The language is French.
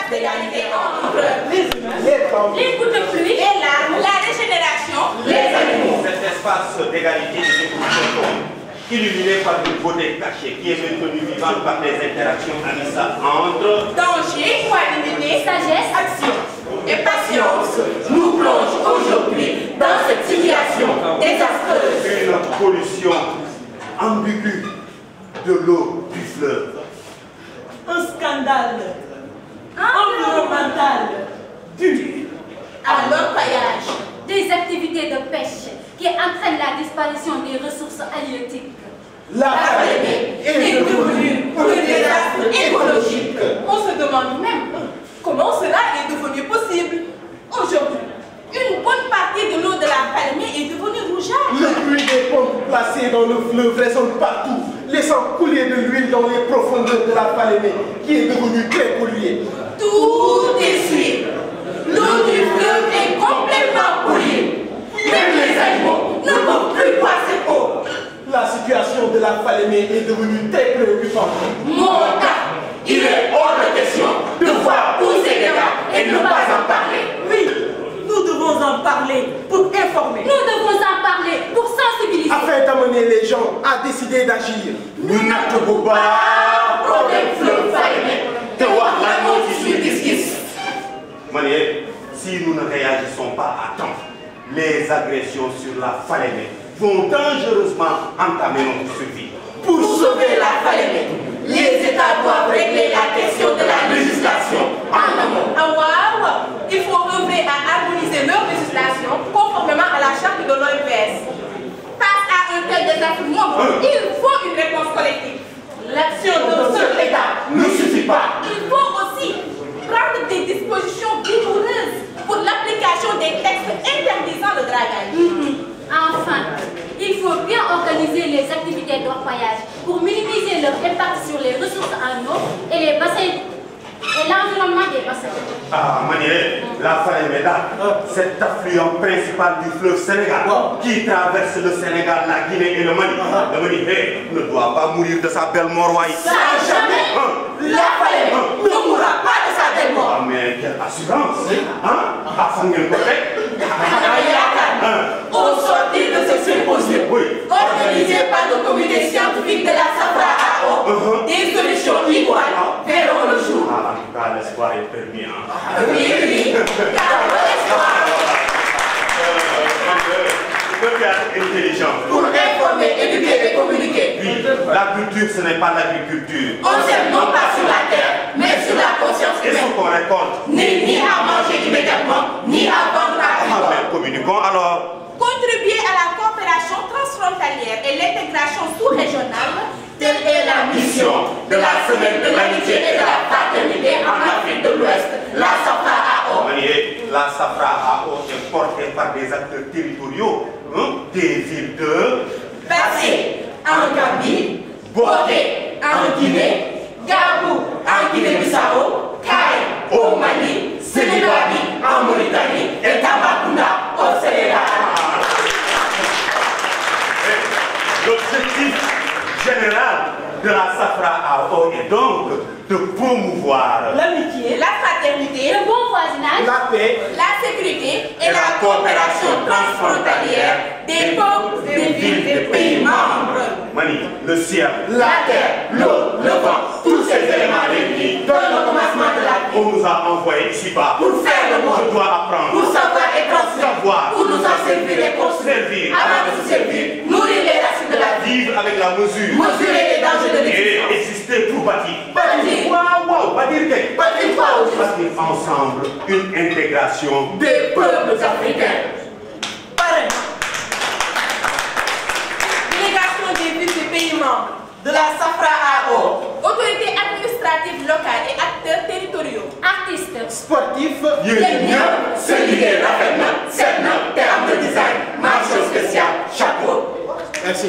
espace d'égalité entre les humains, les gouttes de pluie, les larmes, la régénération, les animaux. Cet espace d'égalité de découverte illuminé par une beauté cachée qui est maintenue vivante par des interactions amicales entre danger, qualité, sagesse, action et patience nous plonge aujourd'hui dans cette situation désastreuse. une pollution ambiguë de l'eau du fleuve. un scandale environnemental dû À l'orpaillage, des activités de pêche qui entraînent la disparition des ressources halieutiques. la Falémé est devenu un désastre écologique. On se demande même comment cela est devenu possible. Aujourd'hui, Une bonne partie de l'eau de la Falémé est devenue rougeâtre. Le bruit des pompes placées dans le fleuve résonne partout, laissant couler de l'huile dans les profondeurs de la Falémé, qui est devenue très polluée. Tout est suivi. L'eau du fleuve est complètement polluée. Même les animaux ne peuvent plus boire cette eau. La situation de la Falémé est devenue très préoccupante. Mon cas, il est hors de question de voir tous ces dégâts et ne pas en parler. oui, nous devons en parler pour informer. Nous devons en parler pour sensibiliser. Afin d'amener les gens à décider d'agir. Nous n'attendons pas. Problème fleuve Falémé. Te voir la mort qui suit gis-gis. Manier, si nous ne réagissons pas à temps, les agressions sur la Falémé vont dangereusement entamer notre survie. Pour sauver la Falémé, les États doivent régler la question de la législation en amont. Ah waouh, il faut œuvrer à harmoniser leur législation conformément à la charte de l'OMS. Face à un tel désastre mondial, il faut une réponse collective. L'action d'un seul État ne suffit pas. Il faut aussi prendre des dispositions rigoureuses pour l'application des textes interdisant le dragage. Enfin, il faut bien organiser les activités d'orpaillage pour minimiser leur impact sur les ressources en eau et les bassins et l'environnement des bassins. Ah, Manier, la Falémé là, cet affluent principal du fleuve Sénégal qui traverse le Sénégal, la Guinée et le Mali. Le Mali ne doit pas mourir de sa belle mort, ouais. Ça jamais, la Falémé ne mourra pas de sa belle mort. Ah, mais quelle assurance, hein? Ah, ça me Au sortir de ce symposium, organisé par le comité scientifique de la SAFRA-AO, des solutions iguales verront le jour. Ah, en tout cas, l'espoir est permis, hein? Oui, car l'espoir. Le théâtre intelligent. Pour informer, éduquer et communiquer. Oui, la culture, ce n'est pas l'agriculture. On sème non pas sur la terre, mais sur la conscience Et ce humaine. qu'on récolte. N'est ni à manger immédiatement, ni à vendre à Ah, prix. mais communiquons alors. Contribuer à la coopération transfrontalière et l'intégration sous-régionale, Telle est la mission de la Semaine de l'amitié et de la fraternité en Afrique de l'Ouest, la SAFRA-AO. Manier, la SAFRA-AO est portée par des acteurs territoriaux, hein, des villes de Passé en Gambie, Bodé en Guinée, Gabou en Guinée-Bissau, Kaye au Mali, Sénégalie en Mauritanie et Tambacounda au Sénégal. L'objectif général de la SAFRA-AO est donc de promouvoir l'amitié, la fraternité, Le bon voisinage, La paix, la sécurité et la coopération transfrontalière des peuples, des villes, des pays membres. Mani, le ciel, La terre, l'eau, le vent, tous ces éléments réunis donnent le commencement de la vie. on nous a envoyés ici-bas. Pour faire le Je monde, dois apprendre. pour savoir et transmettre, Savoir. pour nous en servir et construire. Servir. Avant de se servir, nourrir les racines de la vie, Vivre avec la mesure. mesurer les dangers de Et l'existence. exister pour bâtir. Bâtir. Waouh, bâtir qu'est-ce? Bâtir quoi au juste? Bâtir ensemble une intégration. Des peuples africains. Parrain. Délégation des villes des pays membres de la SAFRA-AO, autorités administratives locales et acteurs territoriaux. artistes, sportif, Yéen ñëpp seen liggéey rafet na, set na te am na design mention spéciale chapeau. merci.